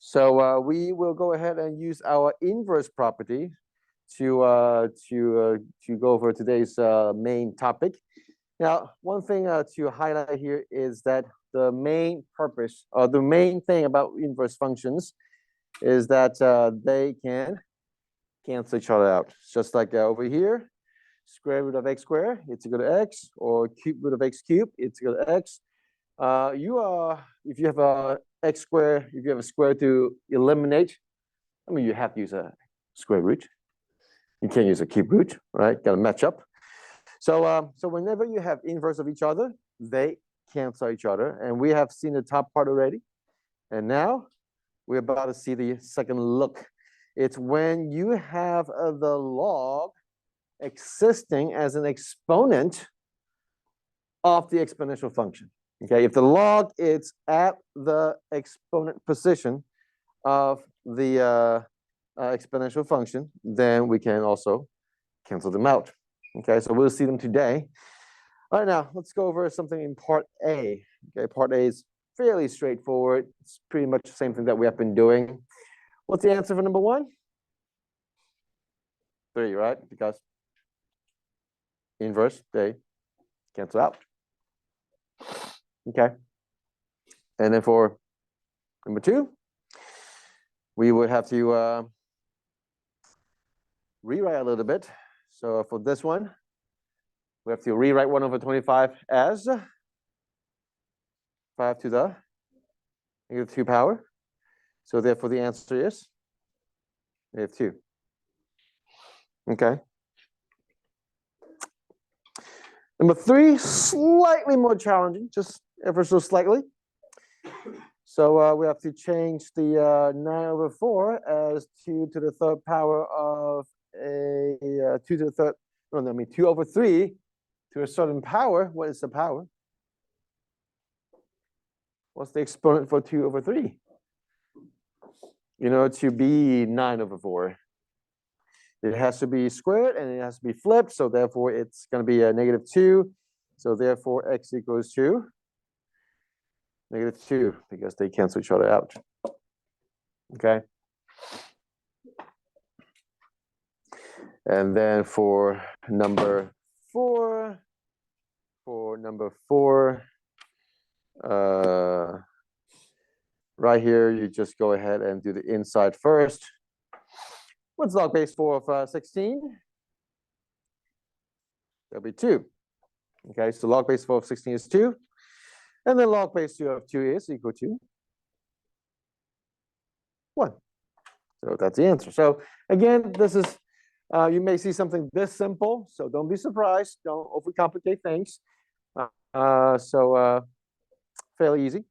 So we will go ahead and use our inverse property to go over today's main topic. Now, one thing to highlight here is that the main purpose or the main thing about inverse functions is that they can cancel each other out. Just like over here, square root of x squared, it's equal to x, or cube root of x cubed, it's equal to x. If you have a x squared, if you have a square to eliminate, I mean, you have to use a square root. You can't use a cube root, right? Got to match up. So whenever you have inverse of each other, they cancel each other. And we have seen the top part already. And now we're about to see the second look. It's when you have the log existing as an exponent of the exponential function. Okay, if the log is at the exponent position of the exponential function, then we can also cancel them out. Okay, so we'll see them today. All right, now let's go over something in part A. Okay, part A is fairly straightforward. It's pretty much the same thing that we have been doing. What's the answer for number 1? 3, right? Because inverse, they cancel out. Okay. And then for number 2, we would have to rewrite a little bit. So for this one, we have to rewrite 1 over 25 as 5 to the negative 2 power. So therefore the answer is negative 2. Okay. Number 3, slightly more challenging, just ever so slightly. So we have to change the 9 over 4 as 2 to the 3rd power of a 2 to the 3rd, no, I mean 2 over 3 to a certain power. What is the power? What's the exponent for 2 over 3? You know, to be 9 over 4. It has to be squared and it has to be flipped. So therefore, it's going to be a negative 2. So therefore, x equals to negative 2 because they cancel each other out. Okay. And then for number 4, right here, you just go ahead and do the inside first. What's log base 4 of 16? That'll be 2. Okay, so log base 4 of 16 is 2. And then log base 2 of 2 is equal to 1. So that's the answer. So again, this is, you may see something this simple, so don't be surprised. Don't overcomplicate things. Fairly easy.